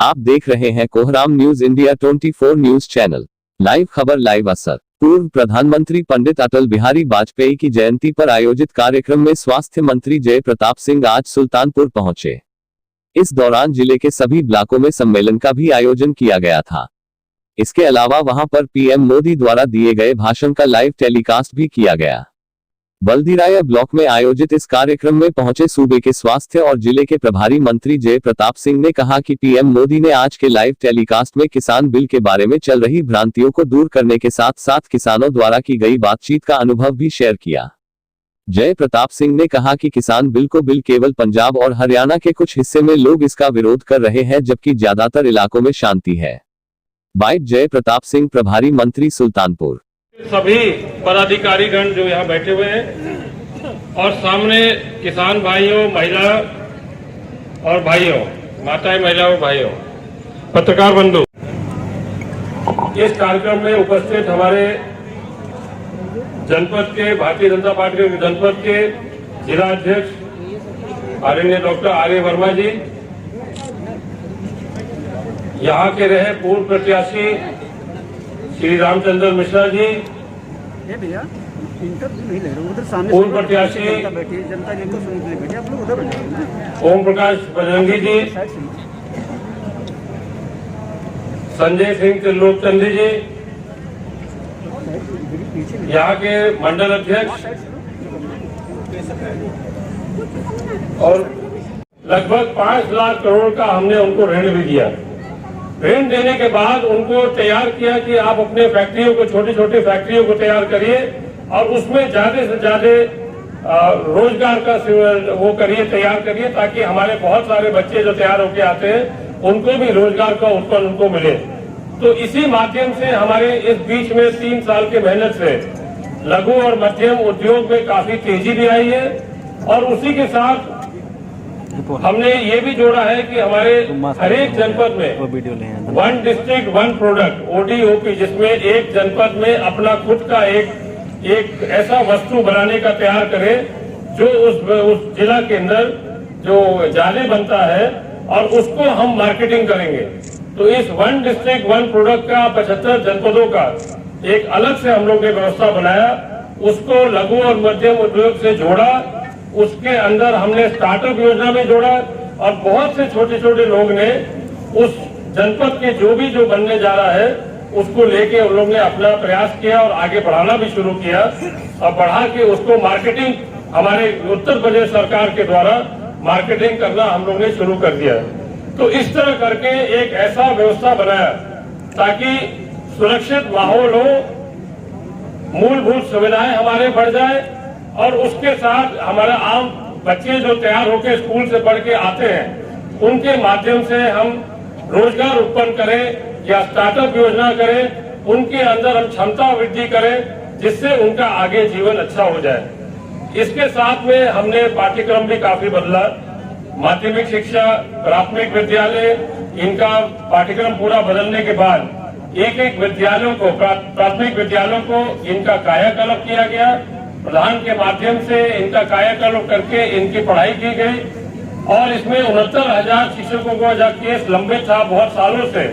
आप देख रहे हैं कोहराम news India 24 news channel. Live खबर, लाइव असर। पूर्व प्रधानमंत्री पंडित अटल बिहारी वाजपेयी की जयंती पर आयोजित कार्यक्रम में स्वास्थ्य मंत्री जय प्रताप सिंह आज सुल्तानपुर पहुंचे। इस दौरान जिले के सभी ब्लॉकों में सम्मेलन का भी आयोजन किया गया था। इसके अलावा वहां पर पीएम मोदी द्वारा दिए गए भाषण का लाइव टेलीकास्ट भी किया गया। बल्दीराया ब्लॉक में आयोजित इस कार्यक्रम में पहुंचे सूबे के स्वास्थ्य और जिले के प्रभारी मंत्री जय प्रताप सिंह ने कहा कि पीएम मोदी ने आज के लाइव टेलीकास्ट में किसान बिल के बारे में चल रही भ्रांतियों को दूर करने के साथ साथ किसानों द्वारा की गई बातचीत का अनुभव भी शेयर किया। जय प्रताप सिंह ने कहा कि किसान बिल केवल पंजाब और हरियाणा के कुछ हिस्से में लोग इसका विरोध कर रहे हैं, जबकि ज्यादातर इलाकों में शांति है। बाइट जय प्रताप सिंह, प्रभारी मंत्री, सुल्तानपुर। सभी पदाधिकारीगण जो यहाँ बैठे हुए हैं और सामने किसान भाइयों, महिला और भाइयों, माताएं, महिला और भाइयों, पत्रकार बंधु, इस कार्यक्रम में उपस्थित हमारे जनपद के भारतीय जनता पार्टी के जनपद के जिला अध्यक्ष आदरणीय डॉक्टर आर्य वर्मा जी, यहाँ के रहे पूर्व प्रत्याशी श्री रामचंद्र मिश्रा जी, पूर्व प्रत्याशी ओम प्रकाश बजरंगी जी, संजय सिंह त्रिलोकचंदी जी, यहाँ के मंडल अध्यक्ष और लगभग 5 लाख करोड़ का हमने उनको ऋण भी दिया। ऋण देने के बाद उनको तैयार किया कि आप अपने फैक्ट्रियों को, छोटी छोटी फैक्ट्रियों को तैयार करिए और उसमें ज्यादा से ज्यादा रोजगार का वो करिए, तैयार करिए, ताकि हमारे बहुत सारे बच्चे जो तैयार होके आते हैं उनको भी रोजगार का उत्पन्न उनको मिले। तो इसी माध्यम से हमारे इस बीच में 3 साल की मेहनत से लघु और मध्यम उद्योग में काफी तेजी भी आई है और उसी के साथ हमने ये भी जोड़ा है कि हमारे हर एक जनपद में 1 डिस्ट्रिक्ट 1 प्रोडक्ट ODOP, जिसमें एक जनपद में अपना खुद का एक ऐसा वस्तु बनाने का तैयार करे जो उस जिला के अंदर जो जाले बनता है और उसको हम मार्केटिंग करेंगे। तो इस 1 डिस्ट्रिक्ट 1 प्रोडक्ट का 75 जनपदों का एक अलग से हम लोग ने व्यवस्था बनाया, उसको लघु और मध्यम उद्योग से जोड़ा, उसके अंदर हमने स्टार्टअप योजना में जोड़ा और बहुत से छोटे छोटे लोग ने उस जनपद के जो बनने जा रहा है उसको लेके उन लोग ने अपना प्रयास किया और आगे बढ़ाना भी शुरू किया और बढ़ा के उसको मार्केटिंग हमारे उत्तर प्रदेश सरकार के द्वारा मार्केटिंग करना हम लोग ने शुरू कर दिया। तो इस तरह करके एक ऐसा व्यवस्था बनाया ताकि सुरक्षित माहौल हो, मूलभूत सुविधाएं हमारे बढ़ जाए और उसके साथ हमारा आम बच्चे जो तैयार होकर स्कूल से पढ़ के आते हैं उनके माध्यम से हम रोजगार उत्पन्न करें या स्टार्टअप योजना करें, उनके अंदर हम क्षमता वृद्धि करें जिससे उनका आगे जीवन अच्छा हो जाए। इसके साथ में हमने पाठ्यक्रम भी काफी बदला। माध्यमिक शिक्षा, प्राथमिक विद्यालय, इनका पाठ्यक्रम पूरा बदलने के बाद एक विद्यालयों को, प्राथमिक विद्यालयों को इनका कायाकल्प किया गया। प्रधान के माध्यम से इनका कायाकल्प करके इनकी पढ़ाई की गई और इसमें 69,000 शिक्षकों को जो केस लंबित था बहुत सालों से,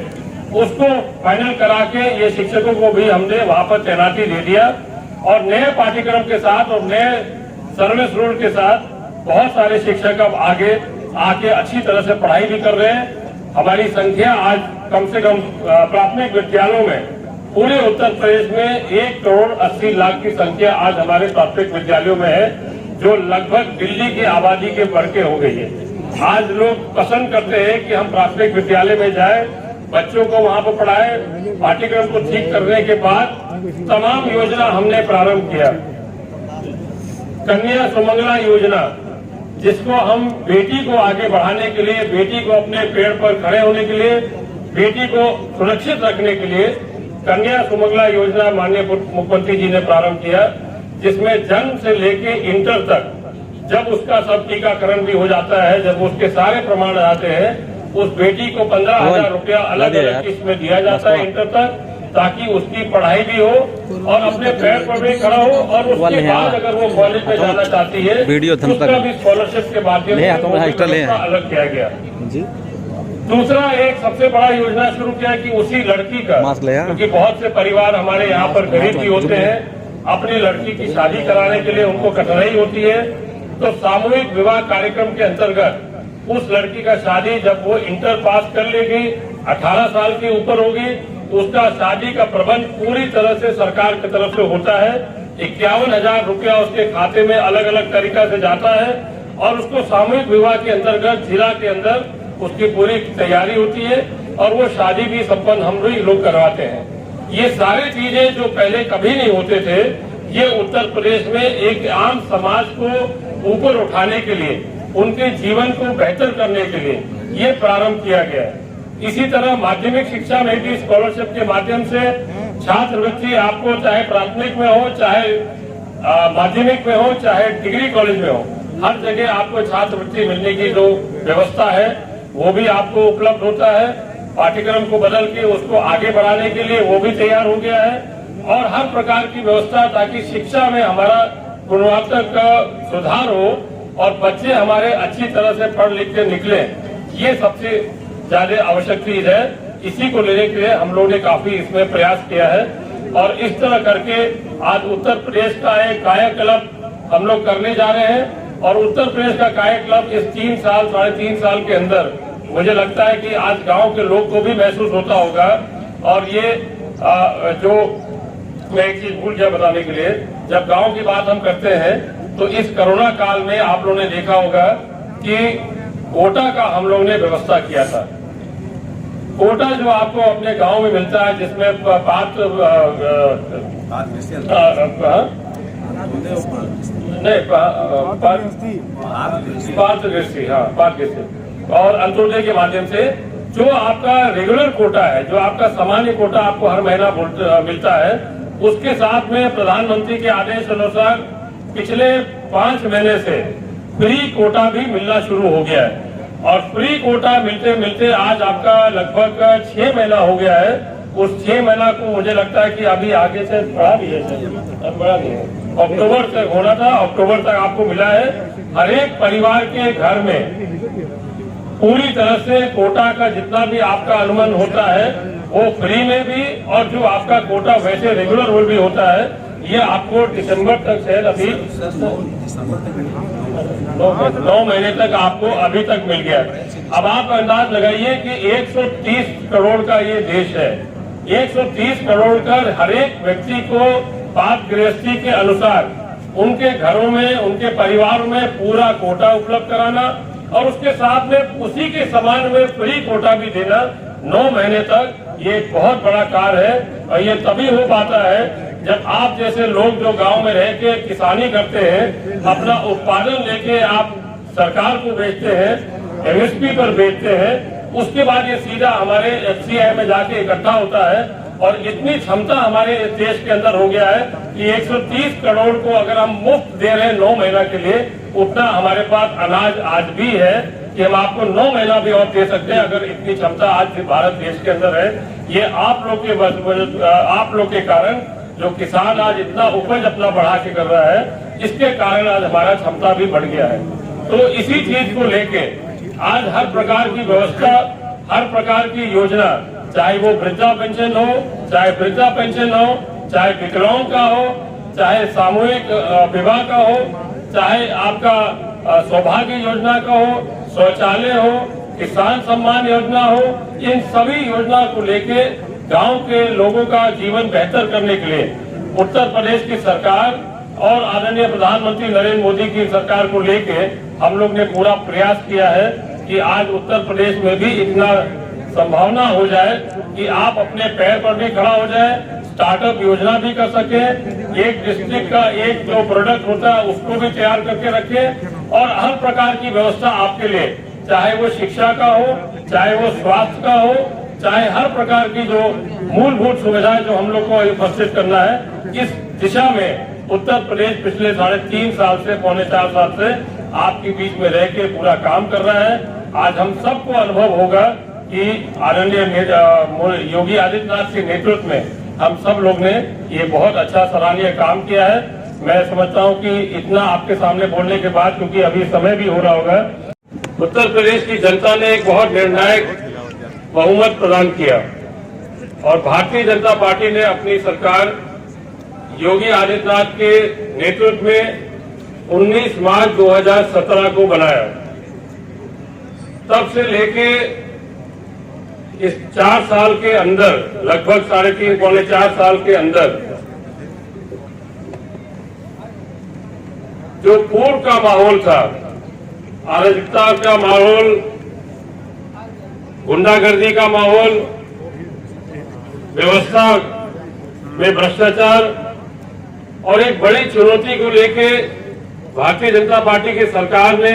उसको फाइनल करा के ये शिक्षकों को भी हमने वहां पर तैनाती दे दिया और नए पाठ्यक्रम के साथ और नए सर्विस रूल के साथ बहुत सारे शिक्षक अब आगे आके अच्छी तरह से पढ़ाई भी कर रहे हैं। हमारी संख्या आज कम से कम प्राथमिक विद्यालयों में पूरे उत्तर प्रदेश में 1,80,00,000 की संख्या आज हमारे प्राथमिक विद्यालयों में है, जो लगभग दिल्ली की आबादी के बढ़ के हो गई है। आज लोग पसंद करते हैं कि हम प्राथमिक विद्यालय में जाएं, बच्चों को वहां पर पढ़ाएं। पाठ्यक्रम को ठीक करने के बाद तमाम योजना हमने प्रारंभ किया। कन्या सुमंगला योजना, जिसको हम बेटी को आगे बढ़ाने के लिए, बेटी को अपने पैर पर खड़े होने के लिए, बेटी को सुरक्षित रखने के लिए कन्या सुमंगला योजना माननीय मुख्यमंत्री जी ने प्रारंभ किया, जिसमें जन्म से लेके इंटर तक जब उसका सब टीकाकरण भी हो जाता है, जब उसके सारे प्रमाण आते हैं, उस बेटी को 15,000 रुपया अलग अलग किस्त में दिया जाता है इंटर तक, ताकि उसकी पढ़ाई भी हो और अपने पैर पर भी खड़ा हो और उसके बाद अगर वो कॉलेज में जाना चाहती है उसका भी स्कॉलरशिप के माध्यम से अलग किया गया। दूसरा एक सबसे बड़ा योजना शुरू किया कि उसी लड़की का, क्योंकि बहुत से परिवार हमारे यहाँ पर गरीब भी होते हैं, अपनी लड़की की शादी कराने के लिए उनको कठिनाई होती है, तो सामूहिक विवाह कार्यक्रम के अंतर्गत उस लड़की का शादी जब वो इंटर पास कर लेगी, 18 साल की ऊपर होगी, उसका शादी का प्रबंध पूरी तरह से सरकार की तरफ से होता है। 51,000 रुपया उसके खाते में अलग अलग तरीका से जाता है और उसको सामूहिक विवाह के अंतर्गत जिला के अंदर उसकी पूरी तैयारी होती है और वो शादी भी संपन्न हम लोग करवाते हैं। ये सारी चीजें जो पहले कभी नहीं होते थे, ये उत्तर प्रदेश में एक आम समाज को ऊपर उठाने के लिए, उनके जीवन को बेहतर करने के लिए ये प्रारंभ किया गया है। इसी तरह माध्यमिक शिक्षा में भी स्कॉलरशिप के माध्यम से छात्रवृत्ति आपको चाहे प्राथमिक में हो, चाहे माध्यमिक में हो, चाहे डिग्री कॉलेज में हो, हर जगह आपको छात्रवृत्ति मिलने की जो व्यवस्था है वो भी आपको उपलब्ध होता है। पाठ्यक्रम को बदल के उसको आगे बढ़ाने के लिए वो भी तैयार हो गया है और हर प्रकार की व्यवस्था ताकि शिक्षा में हमारा गुणवत्ता का सुधार हो और बच्चे हमारे अच्छी तरह से पढ़ लिख के निकले, ये सबसे ज्यादा आवश्यक चीज है। इसी को लेने के लिए हम लोगों ने काफी इसमें प्रयास किया है और इस तरह करके आज उत्तर प्रदेश का एक कायाकल्प हम लोग करने जा रहे हैं और उत्तर प्रदेश का कायाकल्प इस 3 साल 3.5 साल के अंदर मुझे लगता है कि आज गांव के लोग को भी महसूस होता होगा। और ये जो मैं एक चीज भूल गया बताने के लिए, जब गांव की बात हम करते हैं तो इस कोरोना काल में आप लोगों ने देखा होगा कि कोटा का हम लोगों ने व्यवस्था किया था। कोटा जो आपको अपने गांव में मिलता है, जिसमें और अंत्योदय के माध्यम से जो आपका रेगुलर कोटा है, जो आपका सामान्य कोटा आपको हर महीना मिलता है, उसके साथ में प्रधानमंत्री के आदेश अनुसार पिछले 5 महीने से फ्री कोटा भी मिलना शुरू हो गया है और फ्री कोटा मिलते मिलते आज आपका लगभग 6 महीना हो गया है। उस 6 महीना को मुझे लगता है कि अभी आगे से बढ़ा भी है, बढ़ा नहीं है, अक्टूबर तक होना था, अक्टूबर तक आपको मिला है। हर एक परिवार के घर में पूरी तरह से कोटा का जितना भी आपका अनुमान होता है वो फ्री में भी, और जो आपका कोटा वैसे रेगुलर वो भी होता है, ये आपको दिसंबर तक शायद अभी 9 महीने तक आपको अभी तक मिल गया। अब आप अंदाज लगाइए कि 130 करोड़ का ये देश है, 130 करोड़ का हर एक व्यक्ति को पाक गृहस्थी के अनुसार उनके घरों में, उनके परिवारों में पूरा कोटा उपलब्ध कराना और उसके साथ में उसी के समान में फ्री कोटा भी देना 9 महीने तक, ये एक बहुत बड़ा कार्य है। और ये तभी हो पाता है जब आप जैसे लोग जो गांव में रह के किसानी करते हैं, अपना उत्पादन लेके आप सरकार को बेचते हैं, MSP पर बेचते हैं, उसके बाद ये सीधा हमारे FCI में जाके इकट्ठा होता है और इतनी क्षमता हमारे देश के अंदर हो गया है कि 130 करोड़ को अगर हम मुफ्त दे रहे हैं 9 महीना के लिए, उतना हमारे पास अनाज आज भी है कि हम आपको 9 महीना भी और दे सकते हैं। अगर इतनी क्षमता आज भारत देश के अंदर है, ये आप लोग के कारण जो किसान आज इतना उपज अपना बढ़ा के कर रहा है, इसके कारण आज हमारा क्षमता भी बढ़ गया है। तो इसी चीज को लेके आज हर प्रकार की व्यवस्था, हर प्रकार की योजना, चाहे वो वृद्धा पेंशन हो, चाहे वृद्धा पेंशन हो, चाहे विकलांग का हो, चाहे सामूहिक विवाह का हो, चाहे आपका सौभाग्य योजना का हो, शौचालय हो, किसान सम्मान योजना हो, इन सभी योजना को लेके गांव के लोगों का जीवन बेहतर करने के लिए उत्तर प्रदेश की सरकार और आदरणीय प्रधानमंत्री नरेंद्र मोदी की सरकार को लेके हम लोग ने पूरा प्रयास किया है कि आज उत्तर प्रदेश में भी इतना संभावना हो जाए कि आप अपने पैर पर भी खड़ा हो जाए, स्टार्टअप योजना भी कर सके, एक डिस्ट्रिक्ट का एक जो प्रोडक्ट होता है उसको भी तैयार करके रखे और हर प्रकार की व्यवस्था आपके लिए, चाहे वो शिक्षा का हो, चाहे वो स्वास्थ्य का हो, चाहे हर प्रकार की जो मूलभूत सुविधाएं जो हम लोग को उपस्थित करना है, इस दिशा में उत्तर प्रदेश पिछले 3.5 साल से 3.25 साल से आपके बीच में रह के पूरा काम कर रहा है। आज हम सबको अनुभव होगा कि आदरणीय योगी आदित्यनाथ के नेतृत्व में हम सब लोग ने ये बहुत अच्छा सराहनीय काम किया है। मैं समझता हूँ कि इतना आपके सामने बोलने के बाद, क्योंकि अभी समय भी हो रहा होगा, उत्तर प्रदेश की जनता ने एक बहुत निर्णायक बहुमत प्रदान किया और भारतीय जनता पार्टी ने अपनी सरकार योगी आदित्यनाथ के नेतृत्व में 19 मार्च 2017 को बनाया। तब से लेके इस 4 साल के अंदर, लगभग 3.5 पौने 4 साल के अंदर, जो पूर्व का माहौल था, अराजकता का माहौल, गुंडागर्दी का माहौल, व्यवस्था में भ्रष्टाचार और एक बड़ी चुनौती को लेके भारतीय जनता पार्टी की सरकार ने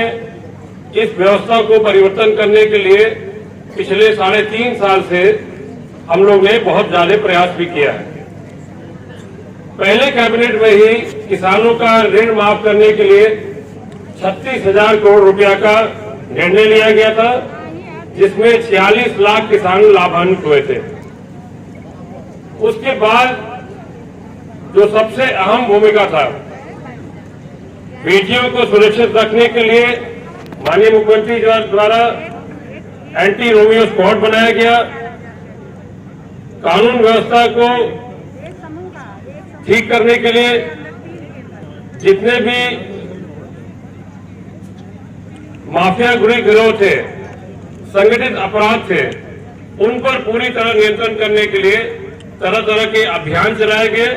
इस व्यवस्था को परिवर्तन करने के लिए पिछले 3.5 साल से हम लोग ने बहुत ज्यादा प्रयास भी किया है। पहले कैबिनेट में ही किसानों का ऋण माफ करने के लिए 36,000 करोड़ रुपया का निर्णय लिया गया था, जिसमें 46 लाख किसान लाभान्वित हुए थे। उसके बाद जो सबसे अहम भूमिका था, बेटियों को सुरक्षित रखने के लिए माननीय मुख्यमंत्री द्वारा एंटी रोमियो स्क्वाड बनाया गया। कानून व्यवस्था को ठीक करने के लिए जितने भी माफिया गिरोह थे, संगठित अपराध थे, उन पर पूरी तरह नियंत्रण करने के लिए तरह तरह के अभियान चलाए गए,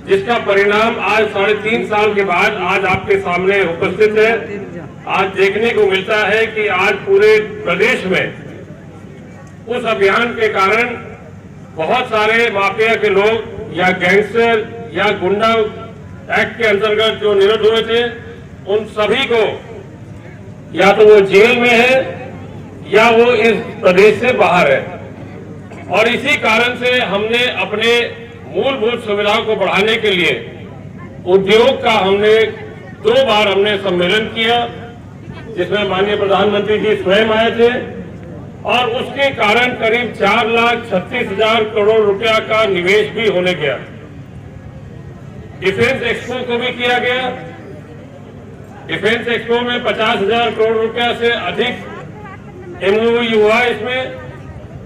जिसका परिणाम आज 3.5 साल के बाद आज आपके सामने उपस्थित है। आज देखने को मिलता है कि आज पूरे प्रदेश में उस अभियान के कारण बहुत सारे माफिया के लोग या गैंगस्टर या गुंडा एक्ट के अंतर्गत जो निरुद्ध हुए थे, उन सभी को या तो वो जेल में है या वो इस प्रदेश से बाहर है। और इसी कारण से हमने अपने मूलभूत सुविधाओं को बढ़ाने के लिए उद्योग का हमने 2 बार हमने सम्मेलन किया, जिसमें माननीय प्रधानमंत्री जी स्वयं आए थे और उसके कारण करीब 4,36,000 करोड़ रुपया का निवेश भी होने गया। डिफेंस एक्सपो को भी किया गया। डिफेंस एक्सपो में 50,000 करोड़ रुपया से अधिक MOU हुआ। इसमें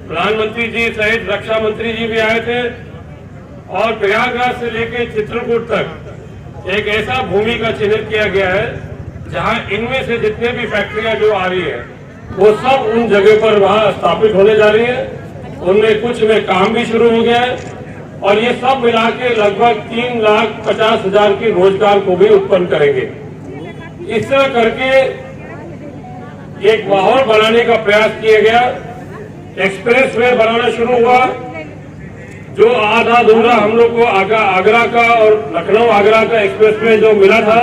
प्रधानमंत्री जी सहित रक्षा मंत्री जी भी आए थे और प्रयागराज से लेकर चित्रकूट तक एक ऐसा भूमि का चिन्हित किया गया है जहां इनमें से जितने भी फैक्ट्रियां जो आ रही है वो सब उन जगह पर वहां स्थापित होने जा रही है। उनमें कुछ में काम भी शुरू हो गया है और ये सब मिला के लगभग 3,50,000 की रोजगार को भी उत्पन्न करेंगे। इस तरह करके एक माहौल बनाने का प्रयास किया गया। एक्सप्रेस वे बनाना शुरू हुआ, जो आधा अधूरा हम लोग को आगरा का और लखनऊ आगरा का एक्सप्रेस वे जो मिला था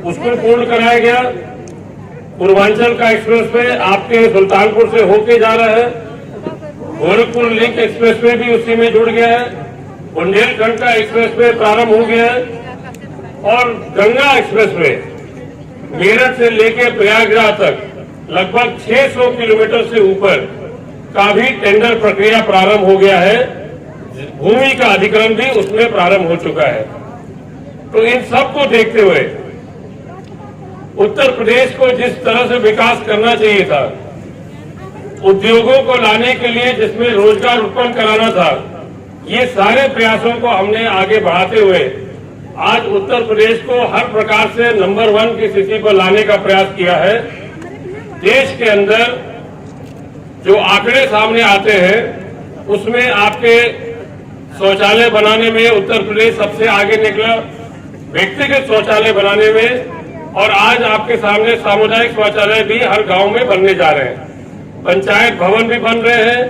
उसको पूर्ण कराया गया। पूर्वांचल का एक्सप्रेस वे आपके सुल्तानपुर से होके जा रहा है। गोरखपुर लिंक एक्सप्रेस वे भी उसी में जुड़ गया है। बुंदेलखंड का एक्सप्रेस वे प्रारंभ हो गया है और गंगा एक्सप्रेस वे मेरठ से लेकर प्रयागराज तक लगभग 600 किलोमीटर से ऊपर का भी टेंडर प्रक्रिया प्रारंभ हो गया है। भूमि का अधिग्रहण भी उसमें प्रारंभ हो चुका है। तो इन सब को देखते हुए उत्तर प्रदेश को जिस तरह से विकास करना चाहिए था, उद्योगों को लाने के लिए जिसमें रोजगार उत्पन्न कराना था, ये सारे प्रयासों को हमने आगे बढ़ाते हुए आज उत्तर प्रदेश को हर प्रकार से नंबर 1 की स्थिति पर लाने का प्रयास किया है। देश के अंदर जो आंकड़े सामने आते हैं उसमें आपके शौचालय बनाने में उत्तर प्रदेश सबसे आगे निकला, व्यक्तिगत शौचालय बनाने में, और आज आपके सामने सामुदायिक शौचालय भी हर गांव में बनने जा रहे हैं। पंचायत भवन भी बन रहे हैं।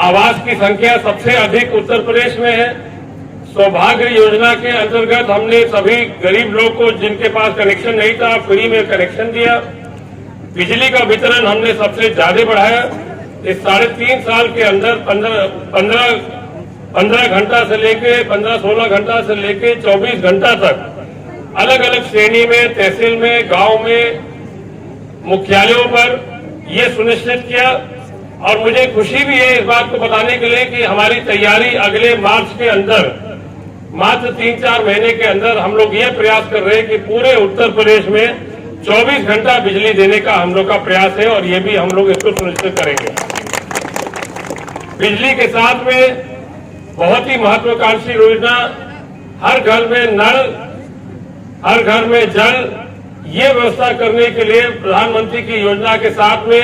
आवास की संख्या सबसे अधिक उत्तर प्रदेश में है। सौभाग्य योजना के अंतर्गत हमने सभी गरीब लोग को जिनके पास कनेक्शन नहीं था फ्री में कनेक्शन दिया। बिजली का वितरण हमने सबसे ज्यादा बढ़ाया। इस 3.5 साल के अंदर 15 घंटा से लेके 15-16 घंटा से लेके 24 घंटा तक अलग अलग श्रेणी में, तहसील में, गांव में, मुख्यालयों पर ये सुनिश्चित किया। और मुझे खुशी भी है इस बात को बताने के लिए कि हमारी तैयारी अगले मार्च के अंदर, मात्र 3-4 महीने के अंदर हम लोग ये प्रयास कर रहे हैं कि पूरे उत्तर प्रदेश में 24 घंटा बिजली देने का हम लोग का प्रयास है और ये भी हम लोग इसको सुनिश्चित करेंगे। बिजली के साथ में बहुत ही महत्वाकांक्षी योजना हर घर में नल, हर घर में जल, ये व्यवस्था करने के लिए प्रधानमंत्री की योजना के साथ में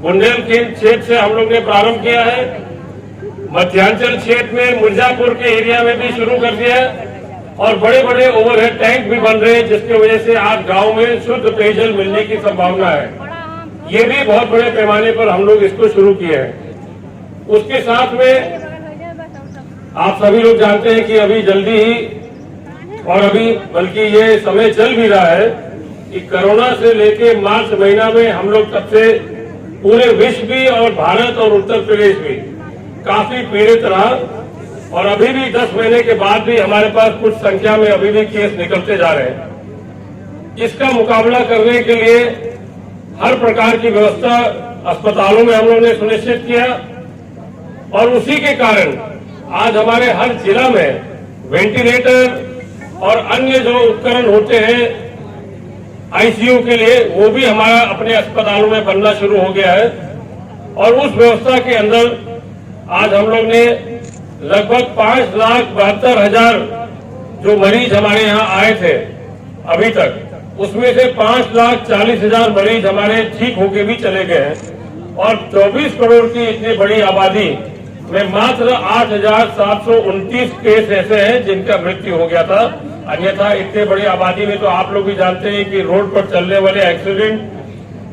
बुंदेलखंड क्षेत्र से हम लोग ने प्रारंभ किया है। मध्यांचल क्षेत्र में मिर्जापुर के एरिया में भी शुरू कर दिया है और बड़े बड़े ओवरहेड टैंक भी बन रहे हैं, जिसकी वजह से आज गांव में शुद्ध पेयजल मिलने की संभावना है। ये भी बहुत बड़े पैमाने पर हम लोग इसको शुरू किए हैं। उसके साथ में आप सभी लोग जानते हैं कि अभी जल्दी ही और अभी बल्कि ये समय चल भी रहा है कि कोरोना से लेके मार्च महीना में हम लोग तब से पूरे विश्व भी और भारत और उत्तर प्रदेश भी काफी पीड़ित रहा और अभी भी 10 महीने के बाद भी हमारे पास कुछ संख्या में अभी भी केस निकलते जा रहे हैं। इसका मुकाबला करने के लिए हर प्रकार की व्यवस्था अस्पतालों में हम लोगों ने सुनिश्चित किया और उसी के कारण आज हमारे हर जिला में वेंटिलेटर और अन्य जो उपकरण होते हैं आईसीयू के लिए, वो भी हमारा अपने अस्पतालों में बनना शुरू हो गया है। और उस व्यवस्था के अंदर आज हम लोग ने लगभग 5,72,000 जो मरीज हमारे यहाँ आए थे अभी तक, उसमें से 5,40,000 मरीज हमारे ठीक होके भी चले गए हैं और 24 करोड़ की इतनी बड़ी आबादी में मात्र 8,729 केस ऐसे हैं जिनका मृत्यु हो गया था। अन्यथा इतने बड़ी आबादी में तो आप लोग भी जानते हैं कि रोड पर चलने वाले एक्सीडेंट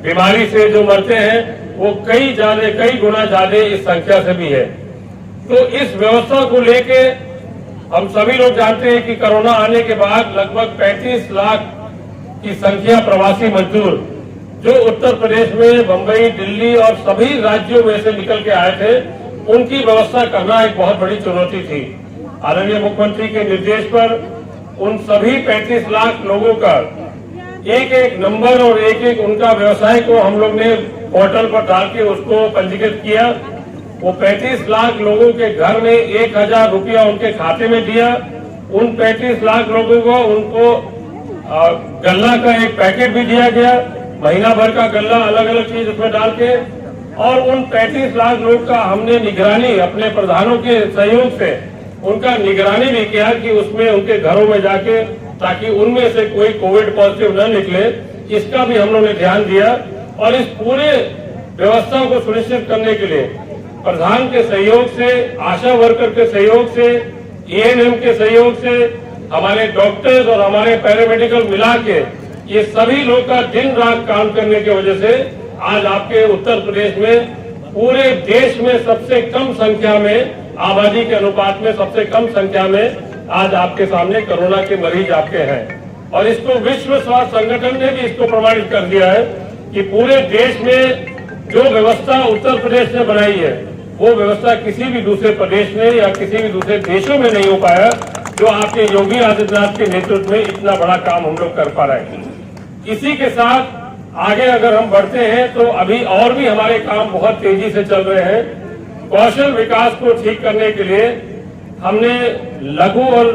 बीमारी से जो मरते हैं वो कई गुना ज्यादा इस संख्या से भी है। तो इस व्यवस्था को लेके हम सभी लोग जानते हैं कि कोरोना आने के बाद लगभग 35 लाख की संख्या प्रवासी मजदूर जो उत्तर प्रदेश में बंबई, दिल्ली और सभी राज्यों में से निकल के आए थे, उनकी व्यवस्था करना एक बहुत बड़ी चुनौती थी। आदरणीय मुख्यमंत्री के निर्देश पर उन सभी 35 लाख लोगों का एक एक नंबर और एक एक उनका व्यवसाय को हम लोग ने पोर्टल पर डाल के उसको पंजीकृत किया। वो 35 लाख लोगों के घर में 1,000 रुपया उनके खाते में दिया। उन 35 लाख लोगों को उनको गल्ला का एक पैकेट भी दिया गया, महीना भर का गल्ला अलग अलग चीज उसमें डाल के। और उन 35 लाख लोग का हमने निगरानी अपने प्रधानों के सहयोग से उनका निगरानी भी किया कि उसमें उनके घरों में जाके ताकि उनमें से कोई कोविड पॉजिटिव न निकले, इसका भी हम लोगों ने ध्यान दिया। और इस पूरे व्यवस्था को सुनिश्चित करने के लिए प्रधान के सहयोग से, आशा वर्कर के सहयोग से, एएनएम के सहयोग से, हमारे डॉक्टर्स और हमारे पैरामेडिकल मिला के ये सभी लोग का दिन रात काम करने की वजह से आज आपके उत्तर प्रदेश में पूरे देश में सबसे कम संख्या में, आबादी के अनुपात में सबसे कम संख्या में आज आपके सामने कोरोना के मरीज आपके हैं। और इसको विश्व स्वास्थ्य संगठन ने भी इसको प्रमाणित कर दिया है कि पूरे देश में जो व्यवस्था उत्तर प्रदेश ने बनाई है वो व्यवस्था किसी भी दूसरे प्रदेश में या किसी भी दूसरे देशों में नहीं हो पाया, जो आपके योगी आदित्यनाथ के नेतृत्व में इतना बड़ा काम हम लोग कर पा रहे हैं। इसी के साथ आगे अगर हम बढ़ते हैं तो अभी और भी हमारे काम बहुत तेजी से चल रहे हैं। कौशल विकास को ठीक करने के लिए हमने लघु और